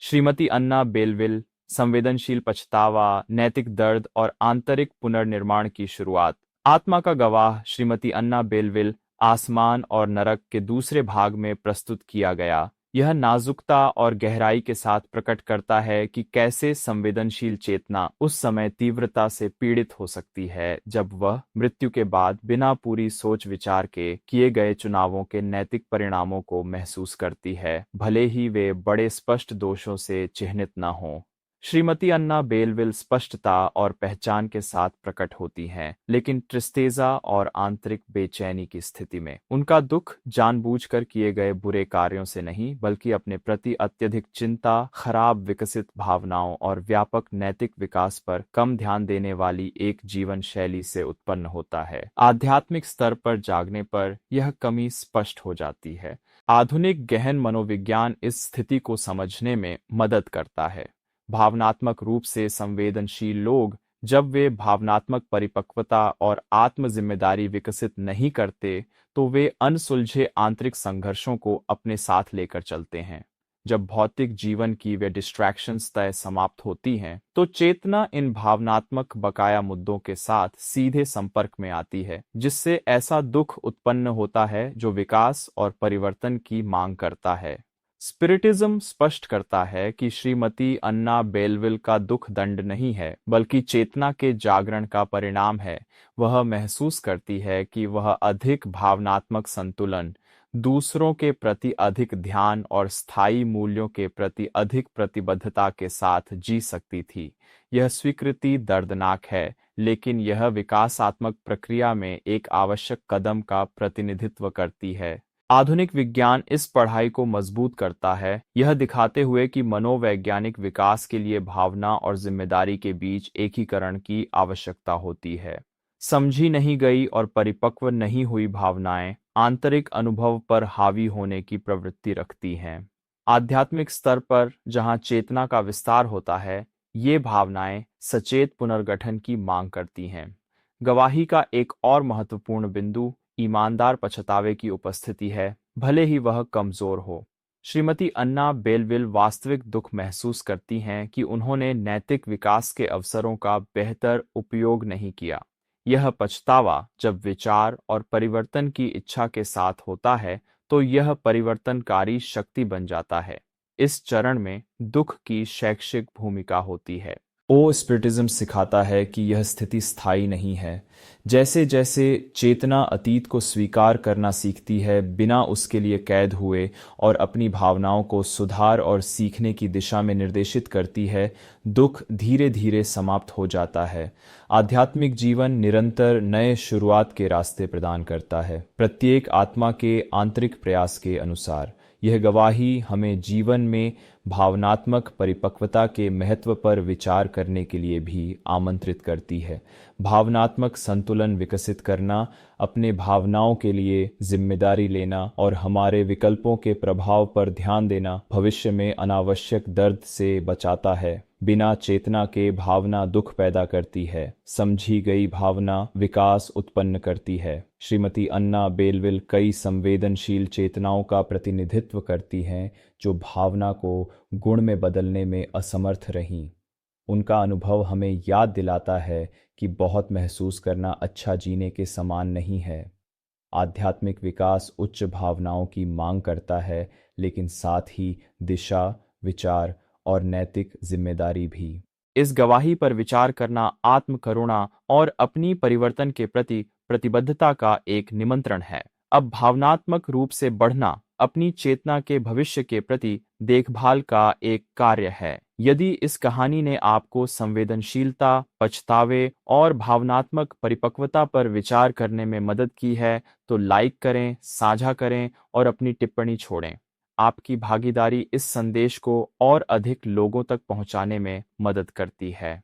श्रीमती अन्ना Belleville, संवेदनशील पछतावा, नैतिक दर्द और आंतरिक पुनर्निर्माण की शुरुआत। आत्मा का गवाह श्रीमती अन्ना बेलविल आसमान और नरक के दूसरे भाग में प्रस्तुत किया गया। यह नाजुकता और गहराई के साथ प्रकट करता है कि कैसे संवेदनशील चेतना उस समय तीव्रता से पीड़ित हो सकती है जब वह मृत्यु के बाद बिना पूरी सोच विचार के किए गए चुनावों के नैतिक परिणामों को महसूस करती है, भले ही वे बड़े स्पष्ट दोषों से चिह्नित न हों। श्रीमती अन्ना बेलविल स्पष्टता और पहचान के साथ प्रकट होती हैं, लेकिन ट्रिस्टेजा और आंतरिक बेचैनी की स्थिति में। उनका दुख जानबूझकर किए गए बुरे कार्यों से नहीं, बल्कि अपने प्रति अत्यधिक चिंता, खराब विकसित भावनाओं और व्यापक नैतिक विकास पर कम ध्यान देने वाली एक जीवन शैली से उत्पन्न होता है। आध्यात्मिक स्तर पर जागने पर यह कमी स्पष्ट हो जाती है। आधुनिक गहन मनोविज्ञान इस स्थिति को समझने में मदद करता है। भावनात्मक रूप से संवेदनशील लोग, जब वे भावनात्मक परिपक्वता और आत्म जिम्मेदारी विकसित नहीं करते, तो वे अनसुलझे आंतरिक संघर्षों को अपने साथ लेकर चलते हैं। जब भौतिक जीवन की वे डिस्ट्रैक्शंस तय समाप्त होती हैं, तो चेतना इन भावनात्मक बकाया मुद्दों के साथ सीधे संपर्क में आती है, जिससे ऐसा दुख उत्पन्न होता है जो विकास और परिवर्तन की मांग करता है। स्पिरिटिज्म स्पष्ट करता है कि श्रीमती अन्ना बेलविल का दुख दंड नहीं है, बल्कि चेतना के जागरण का परिणाम है। वह महसूस करती है कि वह अधिक भावनात्मक संतुलन, दूसरों के प्रति अधिक ध्यान और स्थायी मूल्यों के प्रति अधिक प्रतिबद्धता के साथ जी सकती थी। यह स्वीकृति दर्दनाक है, लेकिन यह विकासात्मक प्रक्रिया में एक आवश्यक कदम का प्रतिनिधित्व करती है। आधुनिक विज्ञान इस पढ़ाई को मजबूत करता है, यह दिखाते हुए कि मनोवैज्ञानिक विकास के लिए भावना और जिम्मेदारी के बीच एकीकरण की आवश्यकता होती है। समझी नहीं गई और परिपक्व नहीं हुई भावनाएं आंतरिक अनुभव पर हावी होने की प्रवृत्ति रखती हैं। आध्यात्मिक स्तर पर जहां चेतना का विस्तार होता है, ये भावनाएं सचेत पुनर्गठन की मांग करती हैं। गवाही का एक और महत्वपूर्ण बिंदु ईमानदार पछतावे की उपस्थिति है, भले ही वह कमजोर हो। श्रीमती अन्ना बेलविल वास्तविक दुख महसूस करती हैं कि उन्होंने नैतिक विकास के अवसरों का बेहतर उपयोग नहीं किया। यह पछतावा जब विचार और परिवर्तन की इच्छा के साथ होता है, तो यह परिवर्तनकारी शक्ति बन जाता है। इस चरण में दुख की शैक्षिक भूमिका होती है। ओ स्पिरिटिज्म सिखाता है कि यह स्थिति स्थायी नहीं है। जैसे जैसे चेतना अतीत को स्वीकार करना सीखती है बिना उसके लिए कैद हुए, और अपनी भावनाओं को सुधार और सीखने की दिशा में निर्देशित करती है, दुख धीरे धीरे समाप्त हो जाता है। आध्यात्मिक जीवन निरंतर नए शुरुआत के रास्ते प्रदान करता है, प्रत्येक आत्मा के आंतरिक प्रयास के अनुसार। यह गवाही हमें जीवन में भावनात्मक परिपक्वता के महत्व पर विचार करने के लिए भी आमंत्रित करती है। भावनात्मक संतुलन विकसित करना, अपने भावनाओं के लिए जिम्मेदारी लेना और हमारे विकल्पों के प्रभाव पर ध्यान देना भविष्य में अनावश्यक दर्द से बचाता है। बिना चेतना के भावना दुख पैदा करती है, समझी गई भावना विकास उत्पन्न करती है। श्रीमती अन्ना बेलविल कई संवेदनशील चेतनाओं का प्रतिनिधित्व करती हैं जो भावना को गुण में बदलने में असमर्थ रहीं। उनका अनुभव हमें याद दिलाता है कि बहुत महसूस करना अच्छा जीने के समान नहीं है। आध्यात्मिक विकास उच्च भावनाओं की मांग करता है, लेकिन साथ ही दिशा, विचार और नैतिक जिम्मेदारी भी। इस गवाही पर विचार करना आत्म करुणा और अपनी परिवर्तन के प्रति प्रतिबद्धता का एक निमंत्रण है। अब भावनात्मक रूप से बढ़ना अपनी चेतना के भविष्य के प्रति देखभाल का एक कार्य है। यदि इस कहानी ने आपको संवेदनशीलता, पछतावे और भावनात्मक परिपक्वता पर विचार करने में मदद की है, तो लाइक करें, साझा करें और अपनी टिप्पणी छोड़ें। आपकी भागीदारी इस संदेश को और अधिक लोगों तक पहुंचाने में मदद करती है।